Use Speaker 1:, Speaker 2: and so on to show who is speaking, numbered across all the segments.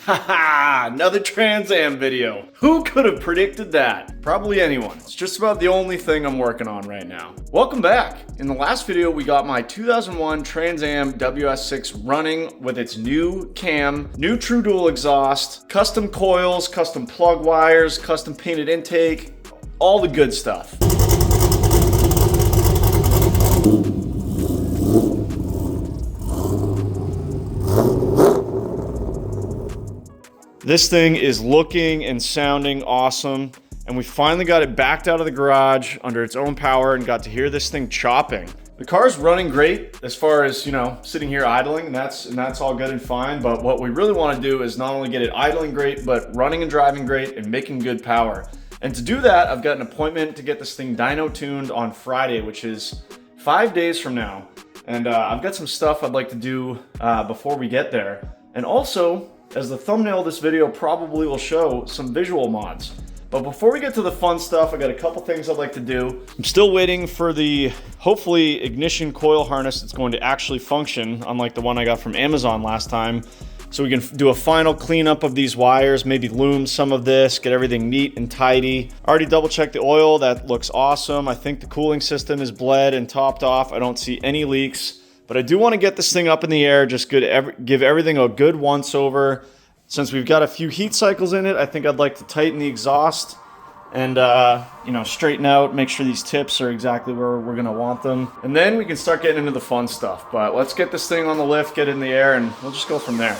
Speaker 1: Haha, another Trans Am video. Who could have predicted that? Probably anyone. It's just about the only thing I'm working on right now. Welcome back. In the last video, we got my 2001 Trans Am WS6 running with its new cam, new true dual exhaust, custom coils, custom plug wires, custom painted intake, all the good stuff. This thing is looking and sounding awesome, and we finally got it backed out of the garage under its own power and got to hear this thing chopping. The car's running great as far as, sitting here idling, and that's all good and fine, but what we really want to do is not only get it idling great, but running and driving great and making good power. And to do that, I've got an appointment to get this thing dyno tuned on Friday, which is 5 days from now. And I've got some stuff I'd like to do before we get there. And also, as the thumbnail of this video probably will show, some visual mods. But before we get to the fun stuff, I got a couple things I'd like to do. I'm still waiting for the, hopefully, ignition coil harness that's going to actually function, unlike the one I got from Amazon last time. So we can do a final cleanup of these wires, maybe loom some of this, get everything neat and tidy. Already double checked the oil, that looks awesome. I think the cooling system is bled and topped off. I don't see any leaks. But I do want to get this thing up in the air, just give everything a good once over. Since we've got a few heat cycles in it, I think I'd like to tighten the exhaust and straighten out, make sure these tips are exactly where we're gonna want them. And then we can start getting into the fun stuff. But let's get this thing on the lift, get it in the air, and we'll just go from there.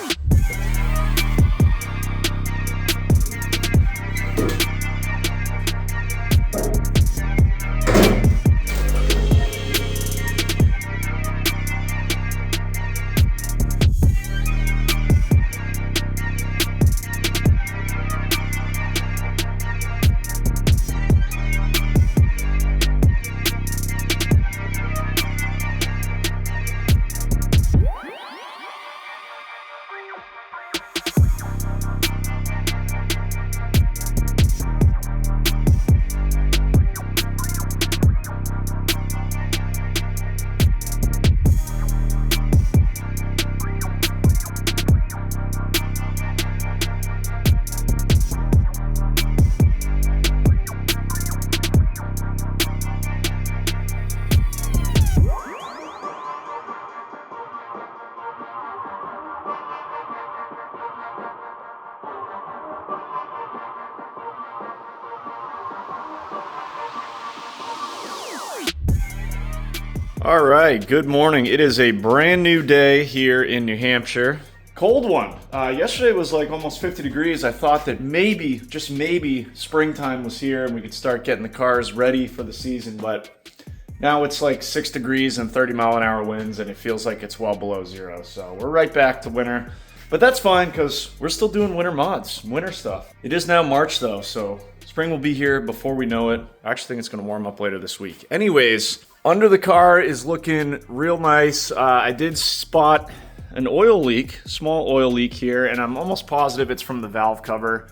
Speaker 1: All right, good morning. It is a brand new day here in New Hampshire. Cold one. Yesterday was like almost 50 degrees. I thought that maybe, just maybe, springtime was here and we could start getting the cars ready for the season, but now it's like 6 degrees and 30-mile-an-hour winds, and it feels like it's well below zero. So we're right back to winter, but that's fine because we're still doing winter mods, winter stuff. It is now March though, so spring will be here before we know it. I actually think it's going to warm up later this week. Anyways, under the car is looking real nice. I did spot an oil leak, small oil leak here, and I'm almost positive it's from the valve cover.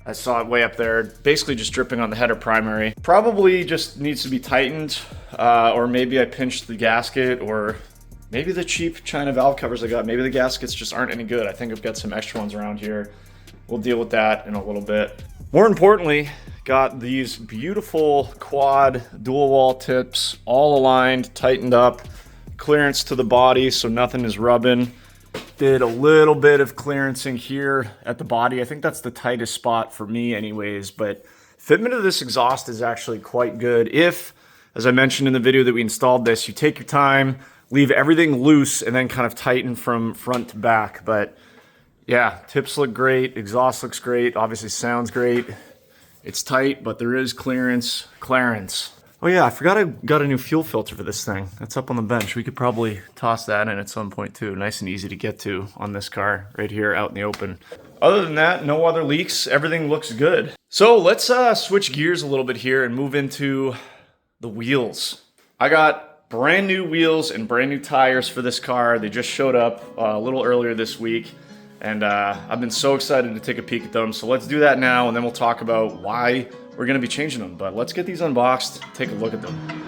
Speaker 1: I saw it way up there, basically just dripping on the header primary. Probably just needs to be tightened, or maybe I pinched the gasket, or maybe the cheap China valve covers I got, maybe the gaskets just aren't any good. I think I've got some extra ones around here. We'll deal with that in a little bit. More importantly, got these beautiful quad dual wall tips, all aligned, tightened up, clearance to the body so nothing is rubbing. Did a little bit of clearancing here at the body. I think that's the tightest spot for me anyways, but fitment of this exhaust is actually quite good. If, as I mentioned in the video that we installed this, you take your time, leave everything loose, and then kind of tighten from front to back. But yeah, tips look great, exhaust looks great, obviously sounds great. It's tight, but there is clearance. Oh yeah, I forgot I got a new fuel filter for this thing. That's up on the bench. We could probably toss that in at some point too. Nice and easy to get to on this car right here out in the open. Other than that, no other leaks. Everything looks good. So let's switch gears a little bit here and move into the wheels. I got brand new wheels and brand new tires for this car. They just showed up a little earlier this week. And I've been so excited to take a peek at them. So let's do that now, and then we'll talk about why we're going to be changing them. But let's get these unboxed, take a look at them.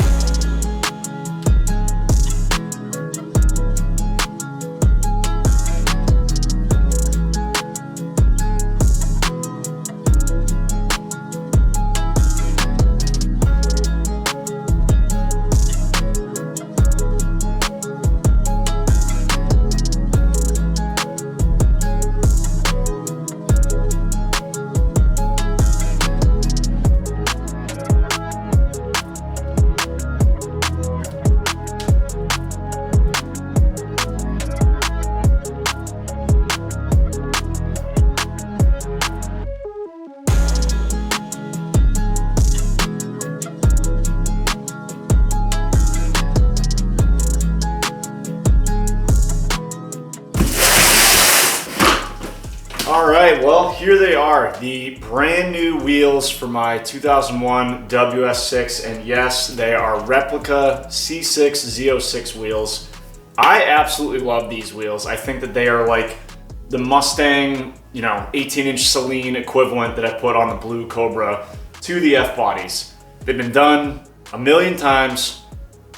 Speaker 1: All right, well, here they are, the brand new wheels for my 2001 WS6, and yes, they are replica C6 Z06 wheels. I absolutely love these wheels. I think that they are like the Mustang, 18-inch Celine equivalent that I put on the blue Cobra to the F-bodies. They've been done a million times,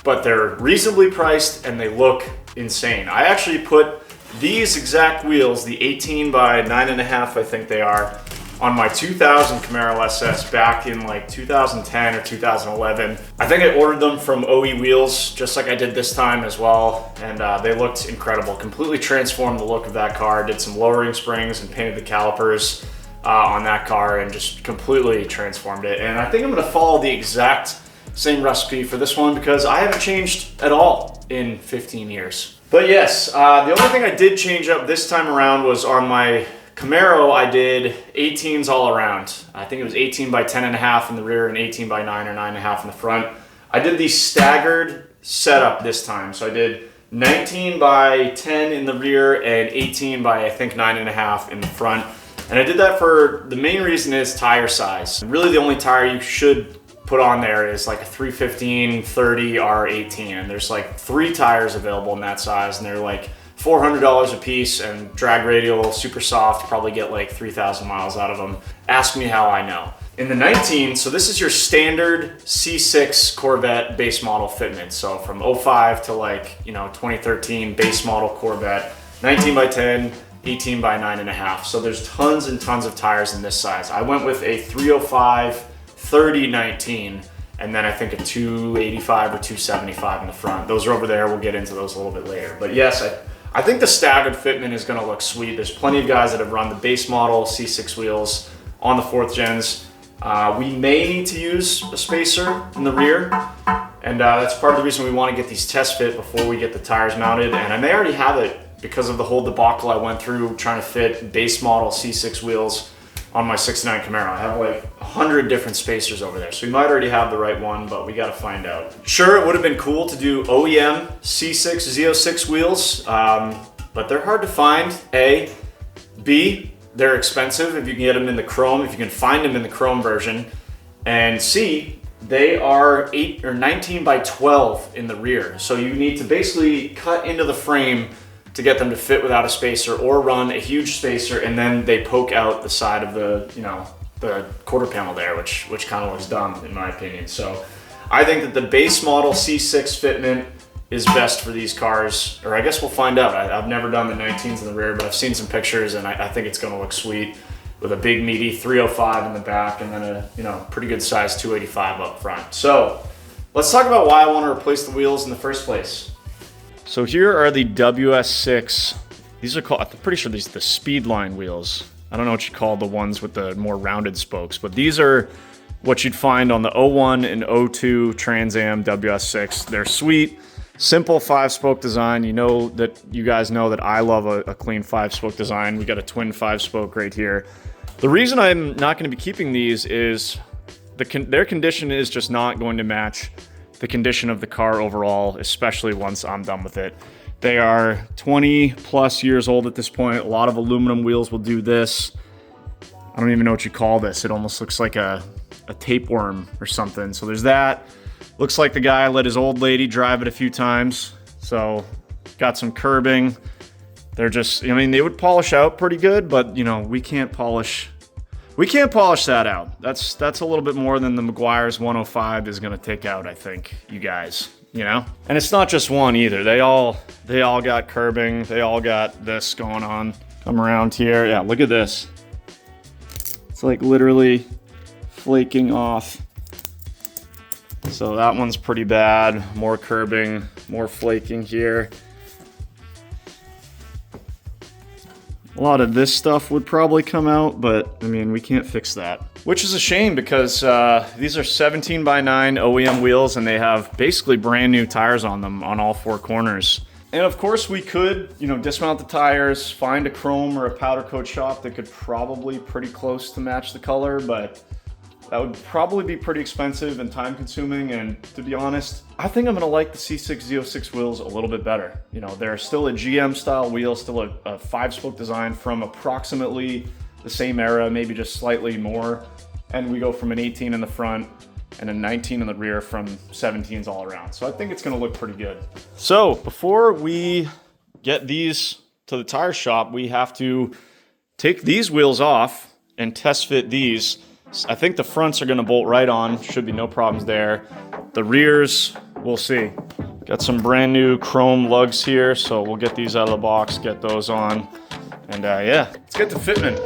Speaker 1: but they're reasonably priced and they look insane. I actually put these exact wheels, the 18 by 9.5, I think they are, on my 2000 Camaro SS back in like 2010 or 2011. I think I ordered them from OE Wheels, just like I did this time as well, and they looked incredible. Completely transformed the look of that car, did some lowering springs and painted the calipers on that car and just completely transformed it. And I think I'm gonna follow the exact same recipe for this one because I haven't changed at all in 15 years. But yes, the only thing I did change up this time around was on my Camaro, I did 18s all around. I think it was 18 by 10.5 in the rear and 18 by 9 or 9.5 in the front. I did the staggered setup this time. So I did 19 by 10 in the rear and 18 by I think 9.5 in the front. And I did that for, the main reason is tire size. Really the only tire you should put on there is like a 315 30 R18, and there's like 3 tires available in that size, and they're like $400 a piece, and drag radial, super soft, probably get like 3,000 miles out of them. Ask me how I know. In the 19, so this is your standard C6 Corvette base model fitment. So from 05 to like, 2013 base model Corvette, 19 by 10, 18 by 9.5. So there's tons and tons of tires in this size. I went with a 305 30/19, and then I think a 285 or 275 in the front. Those are over there. We'll get into those a little bit later. But yes, I think the staggered fitment is gonna look sweet. There's plenty of guys that have run the base model C6 wheels on the 4th gens. We may need to use a spacer in the rear, and that's part of the reason we wanna get these test fit before we get the tires mounted. And I may already have it because of the whole debacle I went through trying to fit base model C6 wheels on my 69 Camaro. I have like 100 different spacers over there. So we might already have the right one, but we gotta find out. Sure, it would have been cool to do OEM C6 Z06 wheels, but they're hard to find, A. B, they're expensive if you can get them in the chrome, if you can find them in the chrome version. And C, they are 8 or 19 by 12 in the rear. So you need to basically cut into the frame to get them to fit without a spacer, or run a huge spacer, and then they poke out the side of the, the quarter panel there, which kind of looks dumb in my opinion. So I think that the base model C6 fitment is best for these cars, or I guess we'll find out. I've never done the 19s in the rear, but I've seen some pictures, and I think it's gonna look sweet with a big meaty 305 in the back, and then a pretty good size 285 up front. So let's talk about why I want to replace the wheels in the first place. So here are the WS6. These are called, I'm pretty sure these are the Speedline wheels. I don't know what you call the ones with the more rounded spokes, but these are what you'd find on the 01 and 02 Trans Am WS6. They're sweet, simple 5-spoke design. You guys know that I love a clean 5-spoke design. We got a twin 5-spoke right here. The reason I'm not going to be keeping these is their condition is just not going to match the condition of the car overall, especially once I'm done with it. They are 20 plus years old at this point. A lot of aluminum wheels will do this. I don't even know what you call this. It almost looks like a tapeworm or something. So there's that. Looks like the guy let his old lady drive it a few times. So got some curbing. They're just, they would polish out pretty good, but we can't polish that out. That's a little bit more than the Meguiar's 105 is gonna take out, I think, you guys, And it's not just one either. They all got curbing. They all got this going on. Come around here. Yeah, look at this. It's like literally flaking off. So that one's pretty bad. More curbing, more flaking here. A lot of this stuff would probably come out, but we can't fix that. Which is a shame because these are 17 by 9 OEM wheels, and they have basically brand new tires on them on all 4 corners. And of course we could, dismount the tires, find a chrome or a powder coat shop that could probably pretty close to match the color, but That would probably be pretty expensive and time consuming, and to be honest, I think I'm gonna like the C6 Z06 wheels a little bit better. You know, they're still a GM style wheel, still a 5-spoke design from approximately the same era, maybe just slightly more. And we go from an 18 in the front and a 19 in the rear from 17s all around. So I think it's gonna look pretty good. So before we get these to the tire shop, we have to take these wheels off and test fit these. I think the fronts are gonna bolt right on, should be no problems there. The rears, we'll see. Got some brand new chrome lugs here, so we'll get these out of the box, get those on, and yeah, let's get to fitment.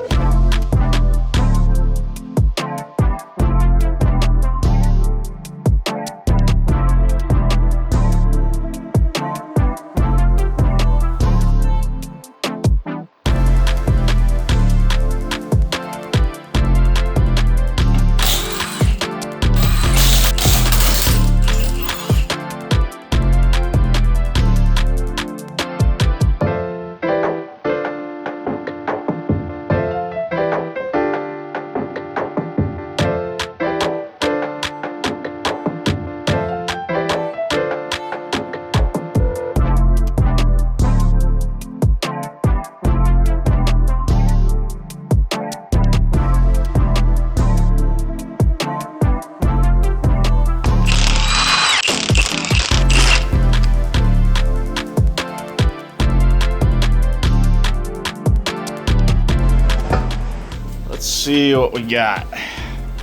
Speaker 1: See what we got.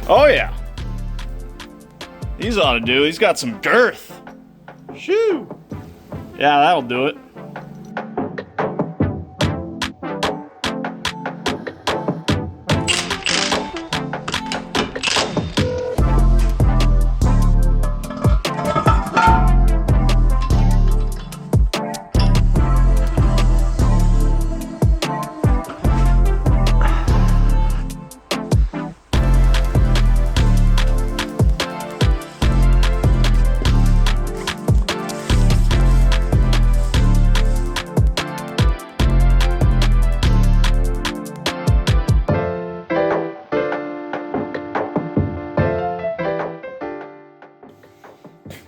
Speaker 1: Oh yeah, these ought to do. He's got some girth. Shoo. Yeah, that'll do it.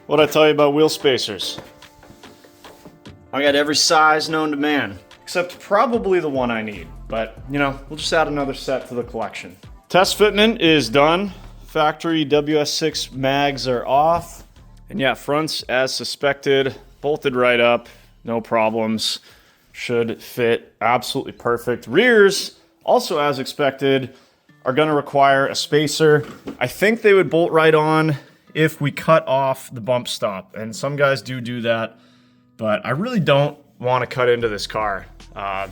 Speaker 1: What'd I tell you about wheel spacers? I got every size known to man, except probably the one I need. But, you know, we'll just add another set to the collection. Test fitment is done. Factory WS6 mags are off. And yeah, fronts as suspected, bolted right up, no problems. Should fit absolutely perfect. Rears, also as expected, are gonna require a spacer. I think they would bolt right on if we cut off the bump stop, and some guys do that, but I really don't want to cut into this car. I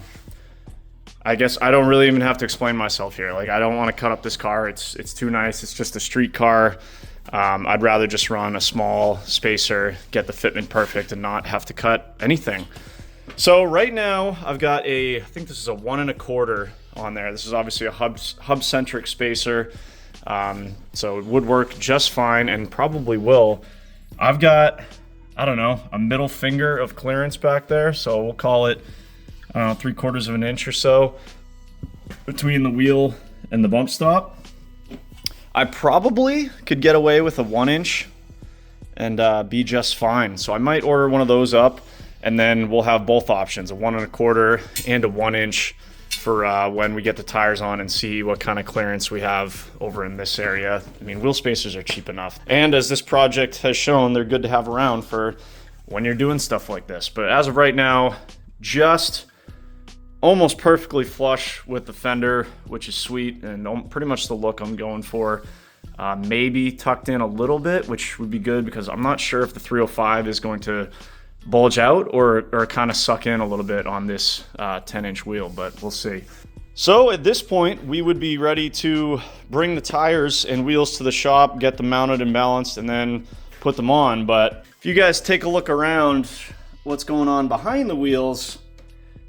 Speaker 1: guess I don't really even have to explain myself here. Like, I don't want to cut up this car. It's too nice. It's just a street car. I'd rather just run a small spacer, get the fitment perfect, and not have to cut anything. So right now I've got I think this is a 1 1/4 on there. This is obviously a hub-centric spacer. So it would work just fine, and probably will. I've got, I don't know, a middle finger of clearance back there, so we'll call it 3/4 of an inch or so between the wheel and the bump stop. I probably could get away with a 1 inch and be just fine. So I might order one of those up, and then we'll have both options, a 1 1/4 and a 1 inch for when we get the tires on and see what kind of clearance we have over in this area. I mean, wheel spacers are cheap enough. And as this project has shown, they're good to have around for when you're doing stuff like this. But as of right now, just almost perfectly flush with the fender, which is sweet and pretty much the look I'm going for. Maybe tucked in a little bit, which would be good because I'm not sure if the 305 is going to bulge out or kind of suck in a little bit on this 10-inch wheel, but we'll see. So at this point, we would be ready to bring the tires and wheels to the shop, get them mounted and balanced, and then put them on. But if you guys take a look around what's going on behind the wheels,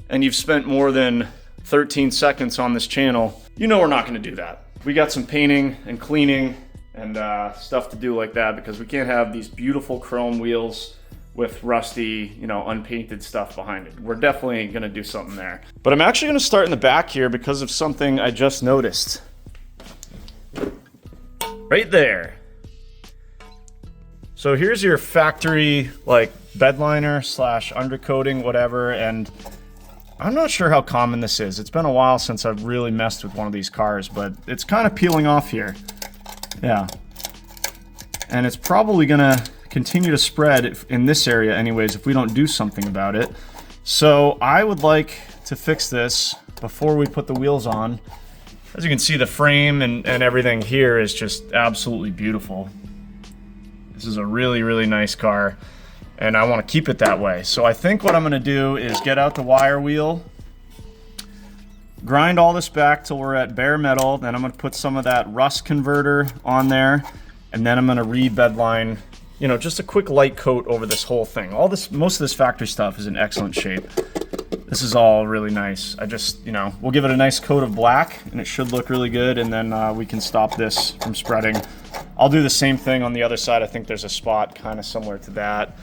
Speaker 1: and you've spent more than 13 seconds on this channel, you know we're not going to do that. We got some painting and cleaning and stuff to do like that, because we can't have these beautiful chrome wheels with rusty, you know, unpainted stuff behind it. We're definitely gonna do something there. But I'm actually gonna start in the back here because of something I just noticed. right there. So here's your factory like bed liner slash undercoating, whatever, and I'm not sure how common this is. It's been a while since I've really messed with one of these cars, but it's kind of peeling off here. Yeah. And it's probably gonna continue to spread in this area anyways if we don't do something about it. So I would like to fix this before we put the wheels on. As you can see, the frame and everything here is just absolutely beautiful. This is a really, really nice car, and I want to keep it that way. So I think what I'm going to do is get out the wire wheel, grind all this back till we're at bare metal, then I'm going to put some of that rust converter on there, and then I'm going to re-bedline, you know, just a quick light coat over this whole thing. Most of this factory stuff is in excellent shape. This is all really nice. I just, you know, we'll give it a nice coat of black, and it should look really good, and then we can stop this from spreading. I'll do the same thing on the other side. I think there's a spot kind of similar to that.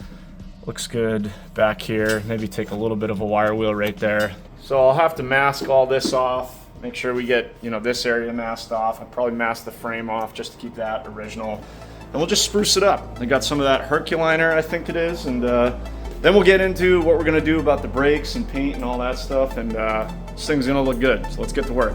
Speaker 1: Looks good back here. Maybe take a little bit of a wire wheel right there. So I'll have to mask all this off. Make sure we get, you know, this area masked off. I'll probably mask the frame off just to keep that original. And we'll just spruce it up. I got some of that Herculiner, I think it is, and then we'll get into what we're gonna do about the brakes and paint and all that stuff, and this thing's gonna look good. So let's get to work.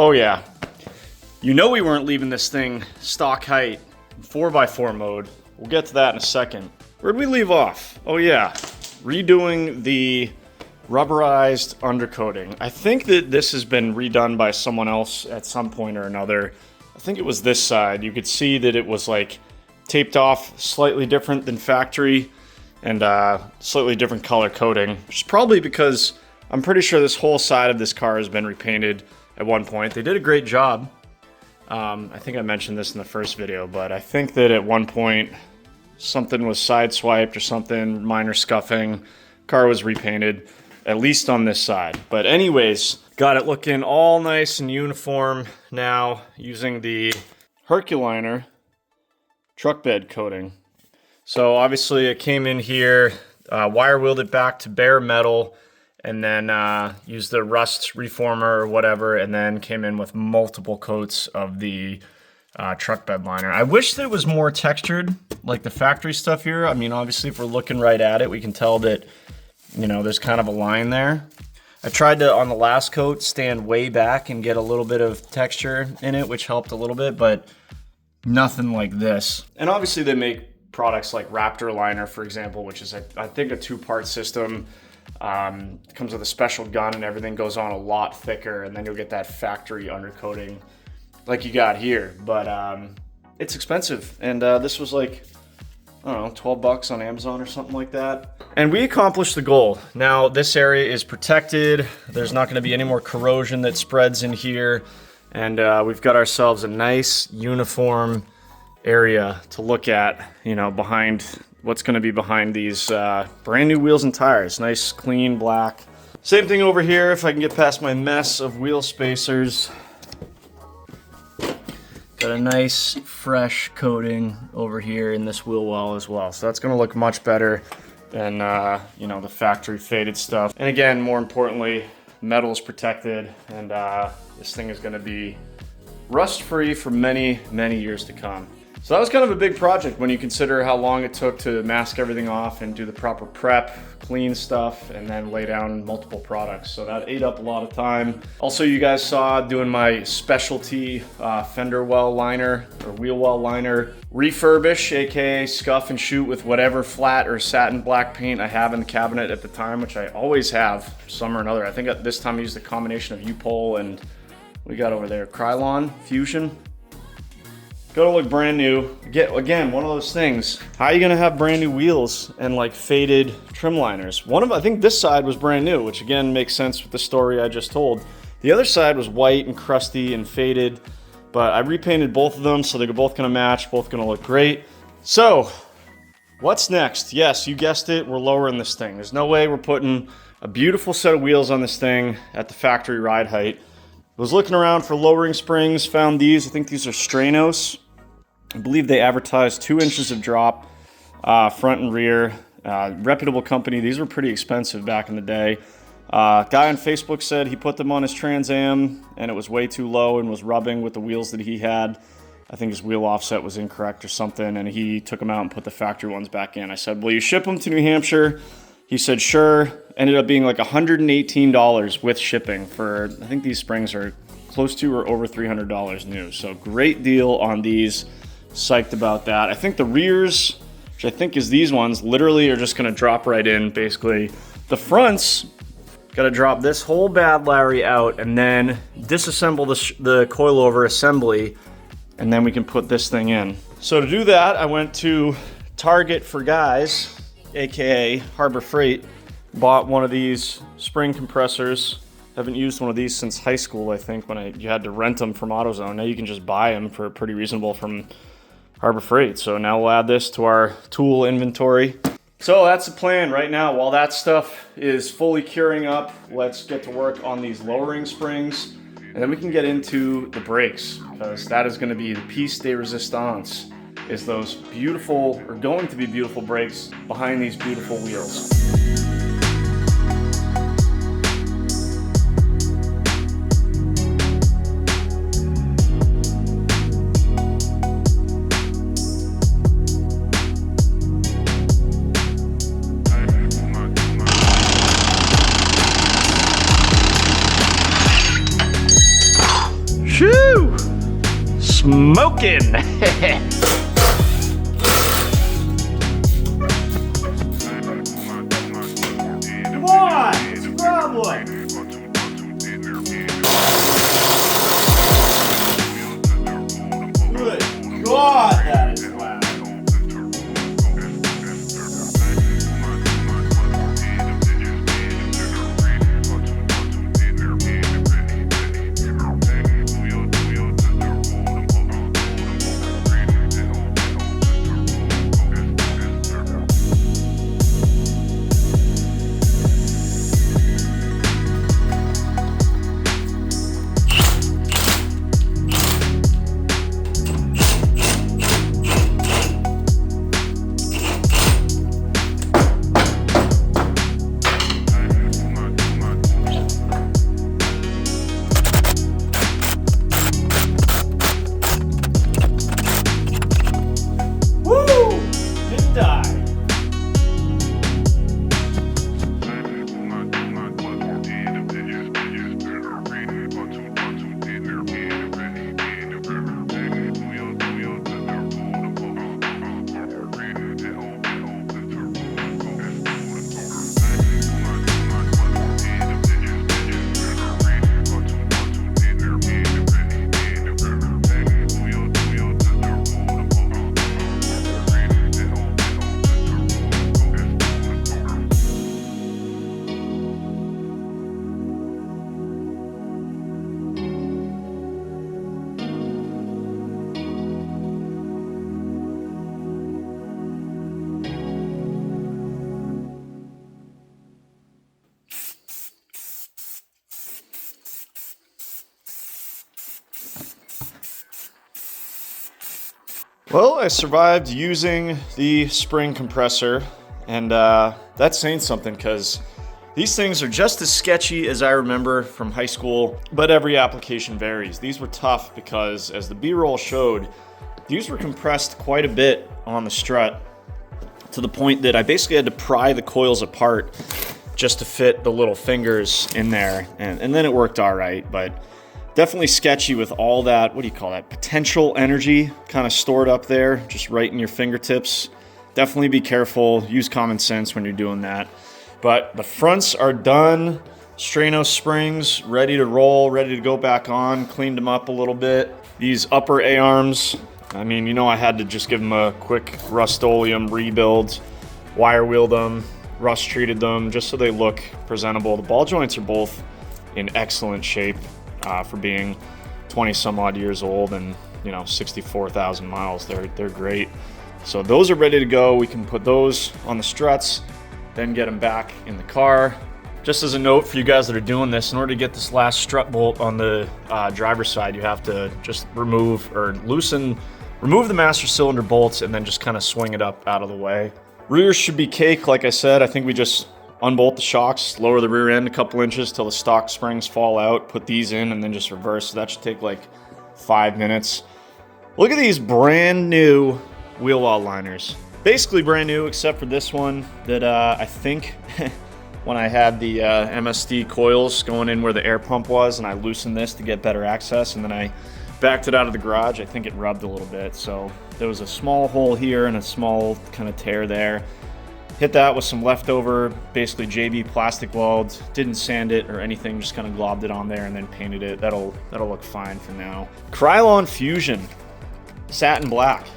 Speaker 1: Oh yeah, you know we weren't leaving this thing stock height, 4x4 mode. We'll get to that in a second. Where'd we leave off? Oh yeah, redoing the rubberized undercoating. I think that this has been redone by someone else at some point or another. I think it was this side. You could see that it was like taped off slightly different than factory and slightly different color coating, which is probably because I'm pretty sure this whole side of this car has been repainted at one point. They did a great job. I think I mentioned this in the first video, but I think that at one point something was sideswiped or something, minor scuffing. Car was repainted, at least on this side. But anyways, got it looking all nice and uniform now using the Herculiner truck bed coating. So obviously it came in here, wire wheeled it back to bare metal, and then used the rust reformer or whatever, and then came in with multiple coats of the truck bed liner. I wish that it was more textured, like the factory stuff here. I mean, obviously, if we're looking right at it, we can tell that, you know, there's kind of a line there. I tried to, on the last coat, stand way back and get a little bit of texture in it, which helped a little bit, but nothing like this. And obviously, they make products like Raptor Liner, for example, which is, I think, a two-part system. It comes with a special gun and everything goes on a lot thicker, and then you'll get that factory undercoating like you got here. But it's expensive, and this was like, I don't know, 12 bucks on Amazon or something like that. And we accomplished the goal. Now this area is protected. There's not gonna be any more corrosion that spreads in here. And we've got ourselves a nice uniform area to look at, you know, behind what's gonna be behind these brand new wheels and tires. Nice, clean, black. Same thing over here, if I can get past my mess of wheel spacers. Got a nice fresh coating over here in this wheel well as well. So that's gonna look much better than you know, the factory faded stuff. And again, more importantly, metal is protected, and this thing is gonna be rust free for many, many years to come. So that was kind of a big project when you consider how long it took to mask everything off and do the proper prep, clean stuff, and then lay down multiple products. So that ate up a lot of time. Also, you guys saw doing my specialty fender well liner or wheel well liner refurbish, aka scuff and shoot with whatever flat or satin black paint I have in the cabinet at the time, which I always have, some or another. I think at this time I used a combination of U-Pole and we got over there, Krylon Fusion. Gotta look brand new. Again, one of those things. How are you gonna have brand new wheels and like faded trim liners? I think this side was brand new, which again makes sense with the story I just told. The other side was white and crusty and faded, but I repainted both of them so they're both gonna match, both gonna look great. So, what's next? Yes, you guessed it, we're lowering this thing. There's no way we're putting a beautiful set of wheels on this thing at the factory ride height. I was looking around for lowering springs, found these. I think these are Stranos. I believe they advertised 2 inches of drop, front and rear. Reputable company. These were pretty expensive back in the day. Guy on Facebook said he put them on his Trans Am and it was way too low and was rubbing with the wheels that he had. I think his wheel offset was incorrect or something, and he took them out and put the factory ones back in. I said, will you ship them to New Hampshire? He said, sure. Ended up being like $118 with shipping for, I think these springs are close to or over $300 new. So great deal on these. Psyched about that. I think the rears, which I think is these ones, literally are just gonna drop right in, basically. The fronts, gotta drop this whole Bad Larry out and then disassemble the coilover assembly, and then we can put this thing in. So to do that, I went to Target for Guys, AKA Harbor Freight, bought one of these spring compressors. Haven't used one of these since high school, I think, when you had to rent them from AutoZone. Now you can just buy them for pretty reasonable from Harbor Freight. So now we'll add this to our tool inventory. So that's the plan right now. While that stuff is fully curing up, let's get to work on these lowering springs, and then we can get into the brakes, because that is going to be the piece de resistance, is those beautiful, or going to be beautiful brakes behind these beautiful wheels. Shoo! Smoking! Come on! What's the problem? Good God, that is loud. Well, I survived using the spring compressor, and that's saying something because these things are just as sketchy as I remember from high school, but every application varies. These were tough because, as the B-roll showed, these were compressed quite a bit on the strut to the point that I basically had to pry the coils apart just to fit the little fingers in there, and then it worked all right, but definitely sketchy with all that, what do you call that, potential energy kind of stored up there, just right in your fingertips. Definitely be careful, use common sense when you're doing that. But the fronts are done, Stranos springs ready to roll, ready to go back on, cleaned them up a little bit. These upper A-arms, I mean, you know I had to just give them a quick Rust-Oleum rebuild, wire wheeled them, rust treated them, just so they look presentable. The ball joints are both in excellent shape. For being 20 some odd years old and 64,000 miles. They're great. So those are ready to go. We can put those on the struts, then get them back in the car. Just as a note for you guys that are doing this, in order to get this last strut bolt on the driver's side, you have to just remove the master cylinder bolts and then just kind of swing it up out of the way. Rears should be cake, like I said. I think we just unbolt the shocks, lower the rear end a couple inches till the stock springs fall out, put these in, and then just reverse. So that should take like 5 minutes. Look at these brand new wheel well liners. Basically brand new, except for this one that I think when I had the MSD coils going in where the air pump was, and I loosened this to get better access, and then I backed it out of the garage, I think it rubbed a little bit. So there was a small hole here and a small kind of tear there. Hit that with some leftover, basically JB plastic weld. Didn't sand it or anything, just kind of globbed it on there and then painted it. That'll look fine for now. Krylon Fusion, satin black.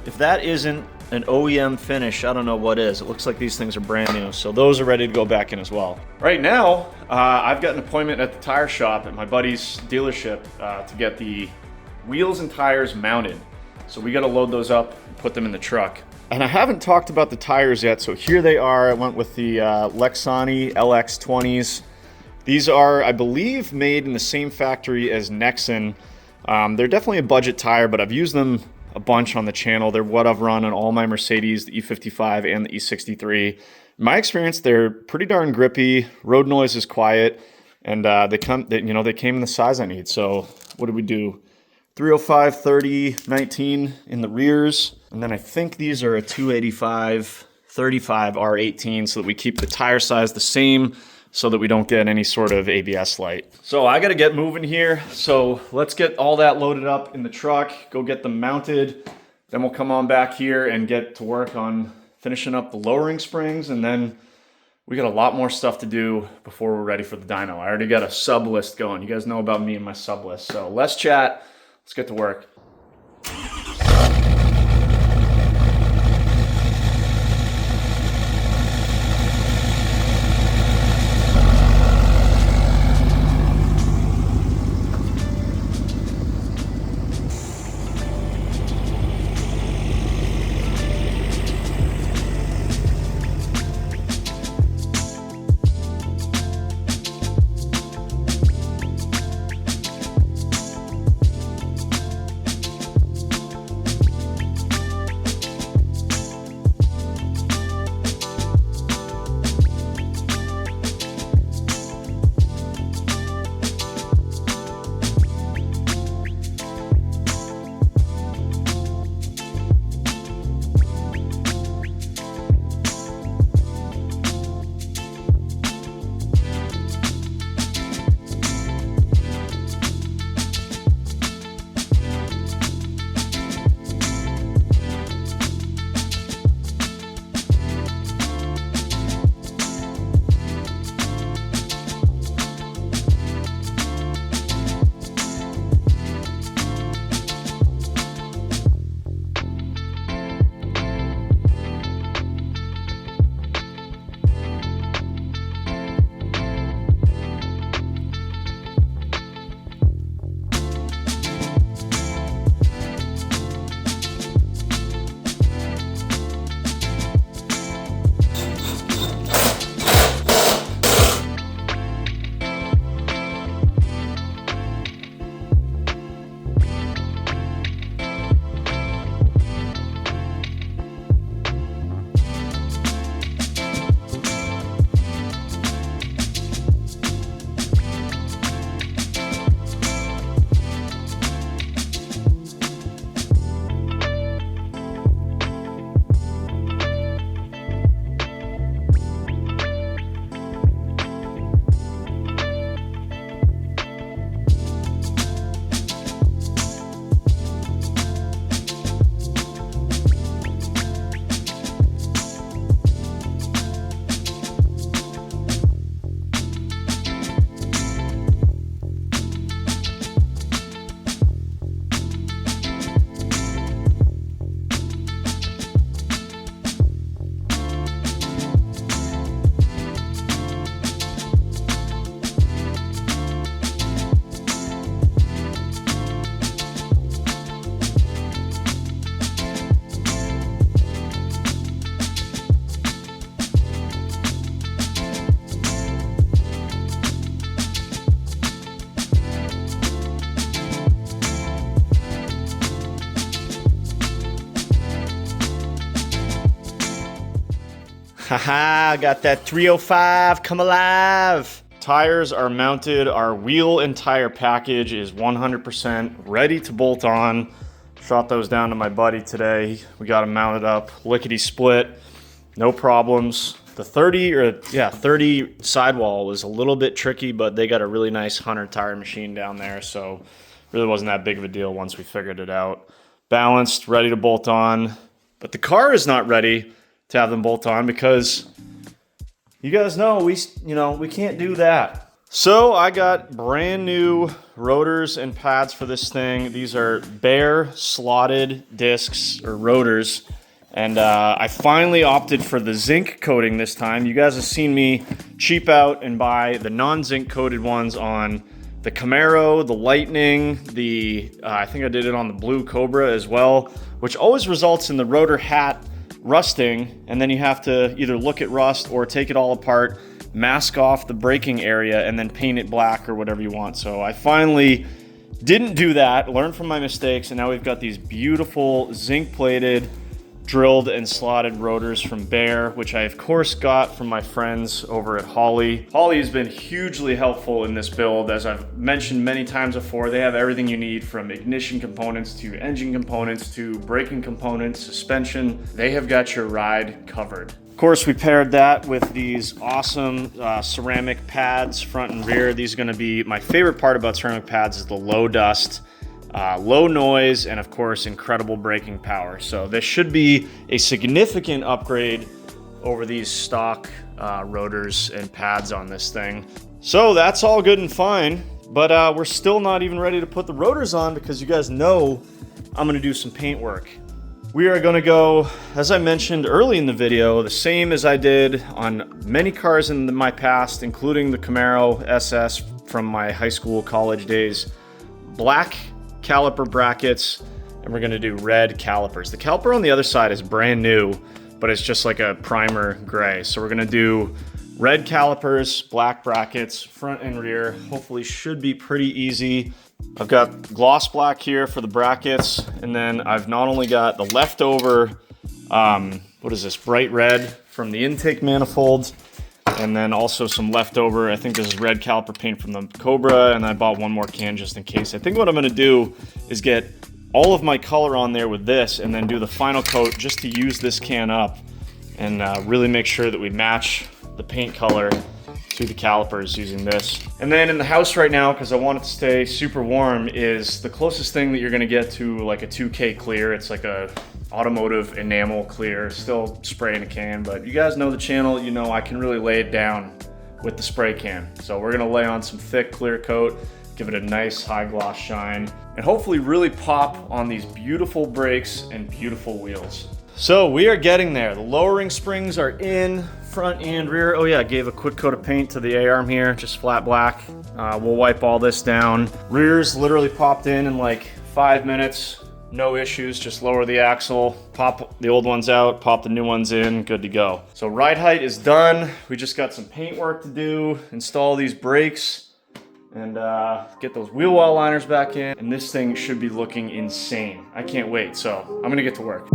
Speaker 1: If that isn't an OEM finish, I don't know what is. It looks like these things are brand new, so those are ready to go back in as well. Right now, I've got an appointment at the tire shop at my buddy's dealership to get the wheels and tires mounted. So we got to load those up and put them in the truck. And I haven't talked about the tires yet, so here they are. I went with the Lexani LX20s. These are, I believe, made in the same factory as Nexen. They're definitely a budget tire, but I've used them a bunch on the channel. They're what I've run on all my Mercedes, the E55 and the E63. In my experience, they're pretty darn grippy. Road noise is quiet, and they came in the size I need. So what did we do? 305, 30, 19 in the rears. And then I think these are a 285, 35 R18 so that we keep the tire size the same so that we don't get any sort of ABS light. So I got to get moving here. So let's get all that loaded up in the truck, go get them mounted. Then we'll come on back here and get to work on finishing up the lowering springs. And then we got a lot more stuff to do before we're ready for the dyno. I already got a sub list going. You guys know about me and my sub list. So let's chat. Let's get to work. Haha, got that 305, come alive. Tires are mounted. Our wheel and tire package is 100% ready to bolt on. Shot those down to my buddy today. We got them mounted up, lickety split, no problems. The 30 sidewall was a little bit tricky, but they got a really nice Hunter tire machine down there, so really wasn't that big of a deal once we figured it out. Balanced, ready to bolt on, but the car is not ready to have them bolt on because you guys know we can't do that. So I got brand new rotors and pads for this thing. These are bare slotted discs or rotors. And I finally opted for the zinc coating this time. You guys have seen me cheap out and buy the non-zinc coated ones on the Camaro, the Lightning, I think I did it on the Blue Cobra as well, which always results in the rotor hat rusting, and then you have to either look at rust or take it all apart, mask off the braking area, and then paint it black or whatever you want. So I finally didn't do that, learned from my mistakes, and now we've got these beautiful zinc-plated drilled and slotted rotors from Bear, which I of course got from my friends over at Holley. Holley has been hugely helpful in this build. As I've mentioned many times before, they have everything you need from ignition components to engine components to braking components, suspension. They have got your ride covered. Of course, we paired that with these awesome ceramic pads front and rear. These are going to be my favorite part about ceramic pads is the low dust, low noise, and of course incredible braking power. So this should be a significant upgrade over these stock rotors and pads on this thing. So that's all good and fine, but we're still not even ready to put the rotors on because you guys know I'm gonna do some paint work. We are gonna go, as I mentioned early in the video, the same as I did on many cars in my past, including the Camaro SS from my high school, college days. Black caliper brackets, and we're gonna do red calipers. The caliper on the other side is brand new, but it's just like a primer gray. So we're gonna do red calipers, black brackets, front and rear. Hopefully should be pretty easy. I've got gloss black here for the brackets, and then I've not only got the leftover, what is this, bright red from the intake manifold, and then also some leftover, I think this is red caliper paint from the Cobra, and I bought one more can just in case. I think what I'm gonna do is get all of my color on there with this and then do the final coat just to use this can up and really make sure that we match the paint color to the calipers using this. And then in the house right now, because I want it to stay super warm, is the closest thing that you're gonna get to like a 2K clear. It's like a automotive enamel clear, still spray in a can, but you guys know the channel, you know I can really lay it down with the spray can. So we're gonna lay on some thick clear coat, give it a nice high gloss shine, and hopefully really pop on these beautiful brakes and beautiful wheels. So we are getting there. The lowering springs are in, front and rear. Oh yeah, I gave a quick coat of paint to the A-arm here, just flat black. We'll wipe all this down. Rear's literally popped in like 5 minutes. No issues, just lower the axle, pop the old ones out, pop the new ones in, good to go. So ride height is done. We just got some paint work to do, install these brakes, and get those wheel well liners back in. And this thing should be looking insane. I can't wait, so I'm gonna get to work.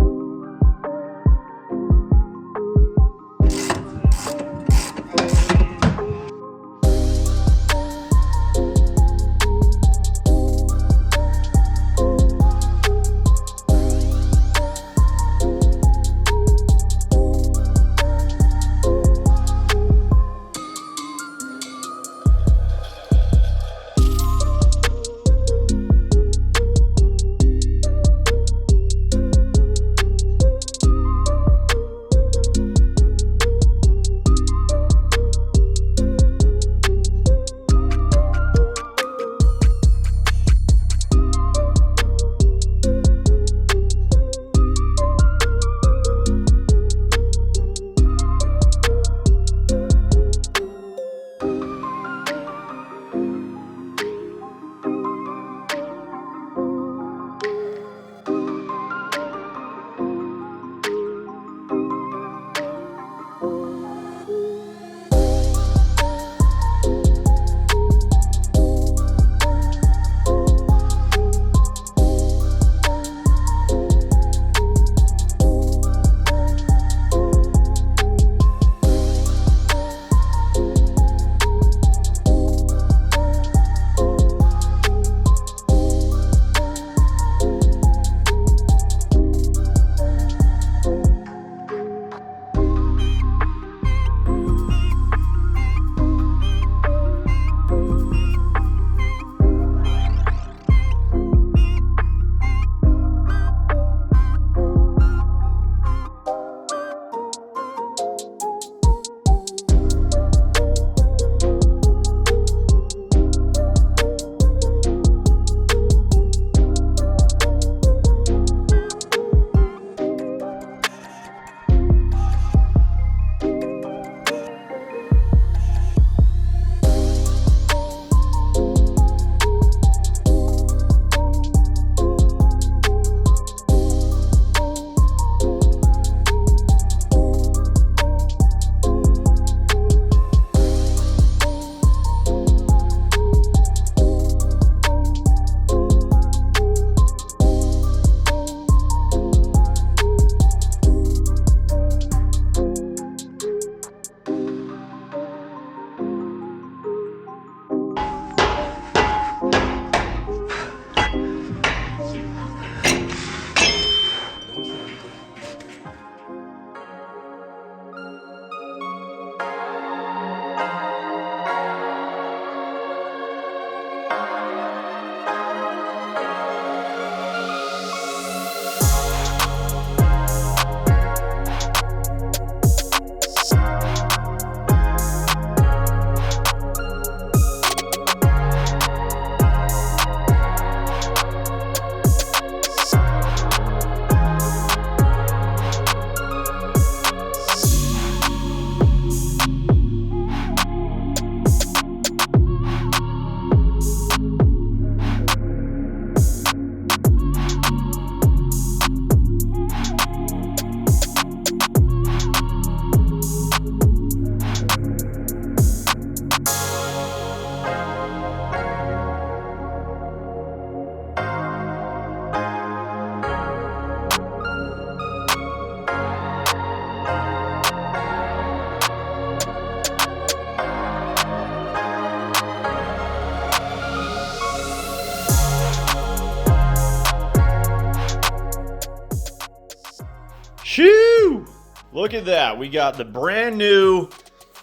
Speaker 1: Look at that. We got the brand new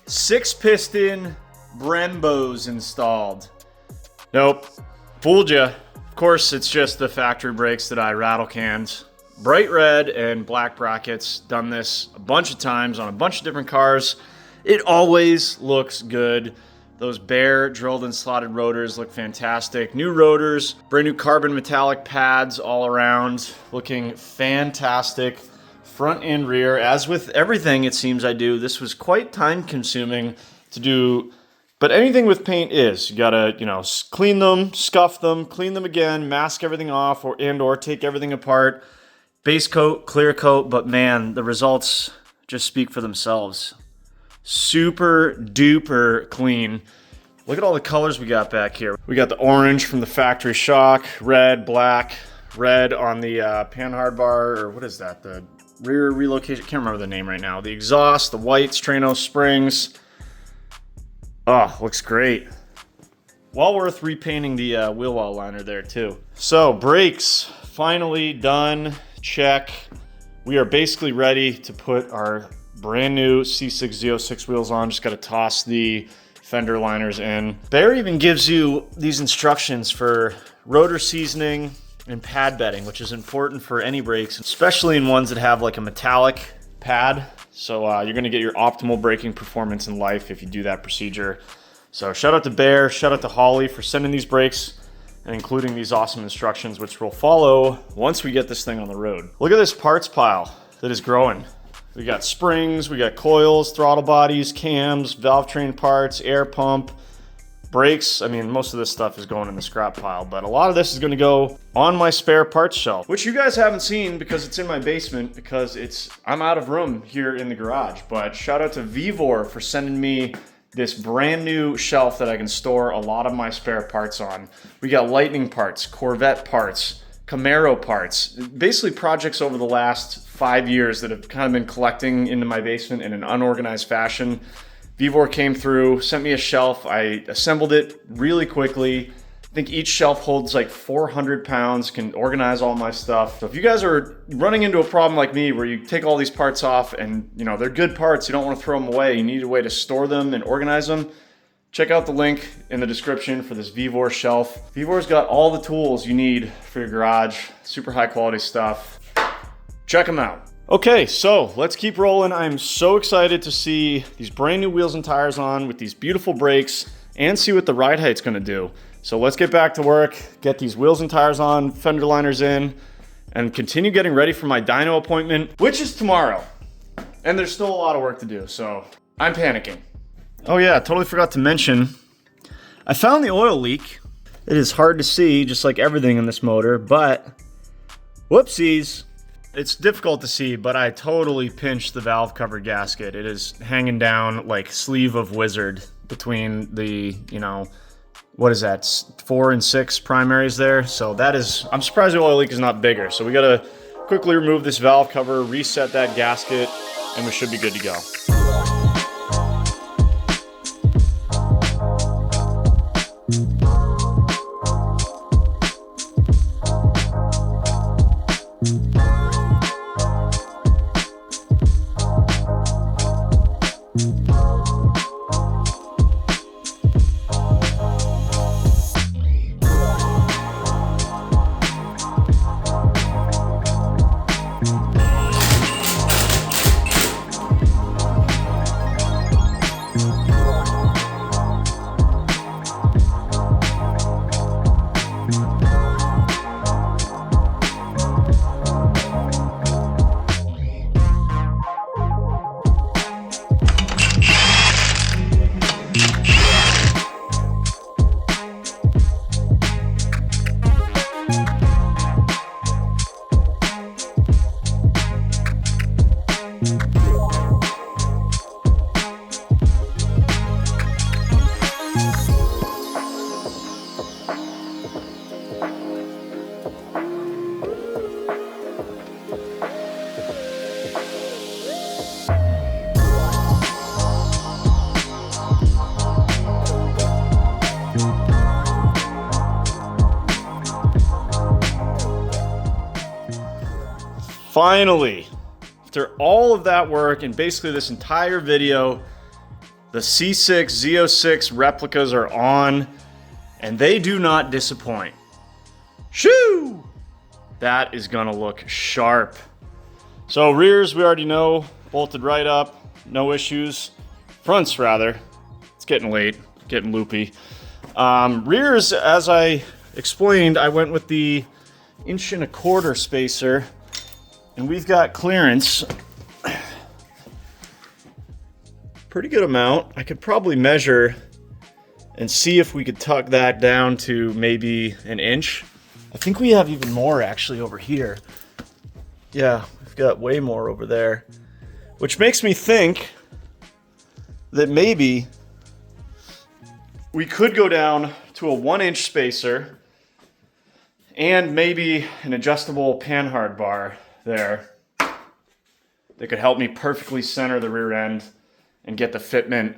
Speaker 1: 6-piston Brembos installed. Nope. Fooled ya. Of course, it's just the factory brakes that I rattle canned. Bright red and black brackets. Done this a bunch of times on a bunch of different cars. It always looks good. Those bare drilled and slotted rotors look fantastic. New rotors, brand new carbon metallic pads all around. Looking fantastic. Front and rear. As with everything it seems I do, this was quite time consuming to do. But anything with paint is. You gotta, clean them, scuff them, clean them again, mask everything off, or take everything apart. Base coat, clear coat, but man, the results just speak for themselves. Super duper clean. Look at all the colors we got back here. We got the orange from the factory shock, red, black, red on the panhard bar, or what is that? The rear relocation, can't remember the name right now. The exhaust, the white Strano springs. Oh, looks great. Well worth repainting the wheel well liner there too. So brakes, finally done, check. We are basically ready to put our brand new C6 Z06 wheels on. Just got to toss the fender liners in. Bear even gives you these instructions for rotor seasoning and pad bedding, which is important for any brakes, especially in ones that have like a metallic pad. So you're gonna get your optimal braking performance in life if you do that procedure. So shout out to Bear, shout out to Holley for sending these brakes and including these awesome instructions, which we'll follow once we get this thing on the road. Look at this parts pile that is growing. We got springs, we got coils, throttle bodies, cams, valve train parts, air pump, brakes. I mean, most of this stuff is going in the scrap pile, but a lot of this is gonna go on my spare parts shelf, which you guys haven't seen because it's in my basement because I'm out of room here in the garage. But shout out to Vivor for sending me this brand new shelf that I can store a lot of my spare parts on. We got Lightning parts, Corvette parts, Camaro parts, basically projects over the last 5 years that have kind of been collecting into my basement in an unorganized fashion. Vivor came through, sent me a shelf. I assembled it really quickly. I think each shelf holds like 400 pounds, can organize all my stuff. So if you guys are running into a problem like me where you take all these parts off and they're good parts, you don't want to throw them away, you need a way to store them and organize them, check out the link in the description for this Vivor shelf. Vivor's got all the tools you need for your garage, super high quality stuff. Check them out. Okay, so let's keep rolling. I'm so excited to see these brand new wheels and tires on with these beautiful brakes and see what the ride height's gonna do. So let's get back to work, get these wheels and tires on, fender liners in, and continue getting ready for my dyno appointment, which is tomorrow. And there's still a lot of work to do, so I'm panicking. Oh yeah, totally forgot to mention, I found the oil leak. It is hard to see, just like everything in this motor, but whoopsies. It's difficult to see, but I totally pinched the valve cover gasket. It is hanging down like sleeve of wizard between the, what is that, 4 and 6 primaries there. So that is, I'm surprised the oil leak is not bigger. So we gotta quickly remove this valve cover, reset that gasket, and we should be good to go. After all of that work and basically this entire video, the C6 Z06 replicas are on, and they do not disappoint. Shoo! That is gonna look sharp. So rears, we already know, bolted right up, no issues. Fronts, rather. It's getting late, getting loopy. Rears, as I explained, I went with the 1.25 inch spacer, and we've got clearance. Pretty good amount. I could probably measure and see if we could tuck that down to maybe 1 inch. I think we have even more actually over here. Yeah, we've got way more over there, which makes me think that maybe we could go down to a 1 inch spacer and maybe an adjustable panhard bar there that could help me perfectly center the rear end and get the fitment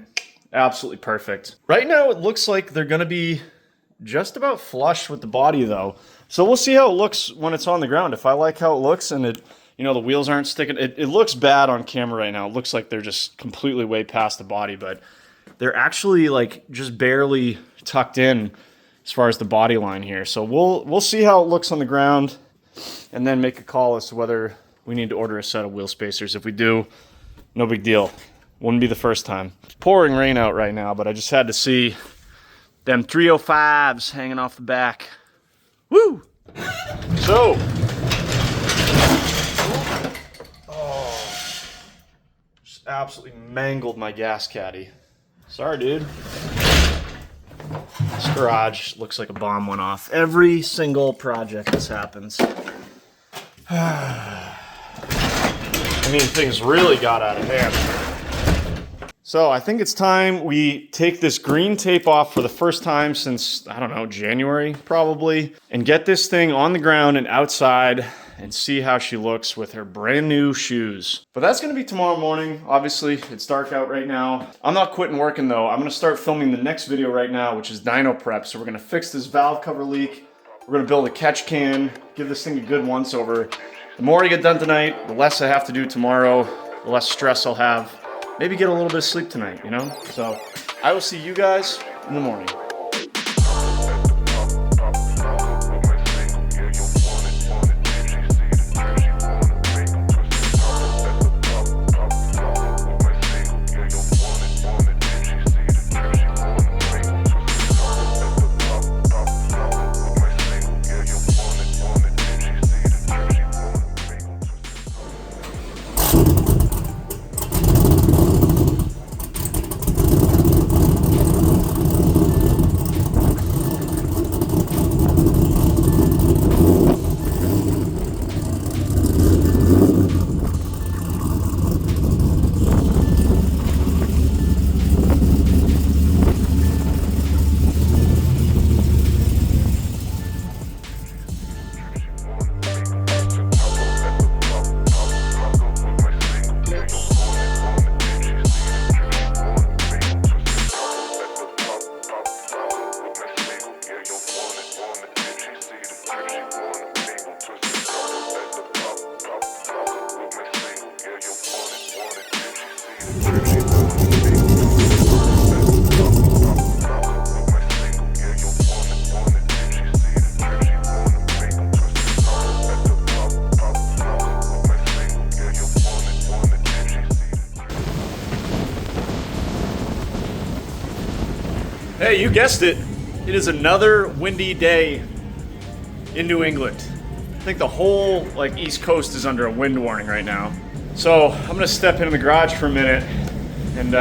Speaker 1: absolutely perfect. Right now it looks like they're gonna be just about flush with the body though. So we'll see how it looks when it's on the ground. If I like how it looks and it, you know, the wheels aren't sticking, it looks bad on camera right now. It looks like they're just completely way past the body, but they're actually like just barely tucked in as far as the body line here. So we'll see how it looks on the ground and then make a call as to whether we need to order a set of wheel spacers. If we do, no big deal. Wouldn't be the first time. It's pouring rain out right now, but I just had to see them 305s hanging off the back. Woo! So, just absolutely mangled my gas caddy. Sorry, dude. This garage looks like a bomb went off. Every single project this happens. I mean, things really got out of hand. So I think it's time we take this green tape off for the first time since, I don't know, January probably, and get this thing on the ground and outside and see how she looks with her brand new shoes. But that's gonna be tomorrow morning. Obviously, it's dark out right now. I'm not quitting working though. I'm gonna start filming the next video right now, which is dyno prep. So we're gonna fix this valve cover leak. We're gonna build a catch can, give this thing a good once over. The more I get done tonight, the less I have to do tomorrow, the less stress I'll have. Maybe get a little bit of sleep tonight, you know? So I will see you guys in the morning. Hey, you guessed it. It is another windy day in New England. I think the whole East Coast is under a wind warning right now. So I'm gonna step into the garage for a minute and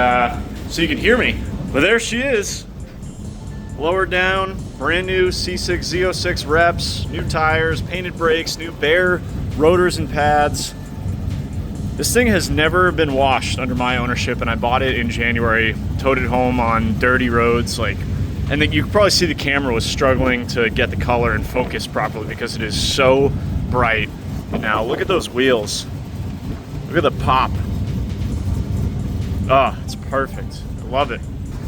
Speaker 1: so you can hear me. But there she is, lowered down, brand new C6 Z06 reps, new tires, painted brakes, new bare rotors and pads. This thing has never been washed under my ownership, and I bought it in January, towed it home on dirty roads, and then you can probably see the camera was struggling to get the color and focus properly because it is so bright. Now look at those wheels. Look at the pop. Oh, it's perfect. I love it.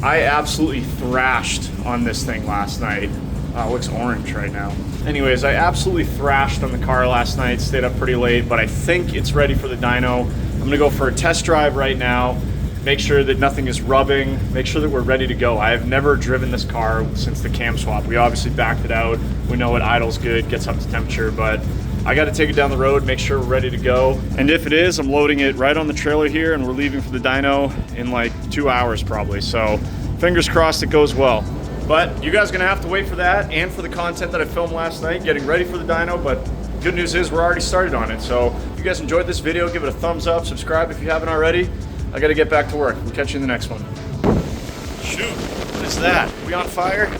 Speaker 1: I absolutely thrashed on this thing last night. Oh, it looks orange right now. Anyways, I absolutely thrashed on the car last night, stayed up pretty late, but I think it's ready for the dyno. I'm gonna go for a test drive right now, make sure that nothing is rubbing, make sure that we're ready to go. I have never driven this car since the cam swap. We obviously backed it out. We know it idles good, gets up to temperature, but I gotta take it down the road, make sure we're ready to go. And if it is, I'm loading it right on the trailer here and we're leaving for the dyno in like 2 hours probably. So fingers crossed it goes well. But you guys are gonna have to wait for that and for the content that I filmed last night, getting ready for the dyno. But good news is we're already started on it. So if you guys enjoyed this video, give it a thumbs up, subscribe if you haven't already. I gotta get back to work. We'll catch you in the next one. Shoot, what is that? Are we on fire?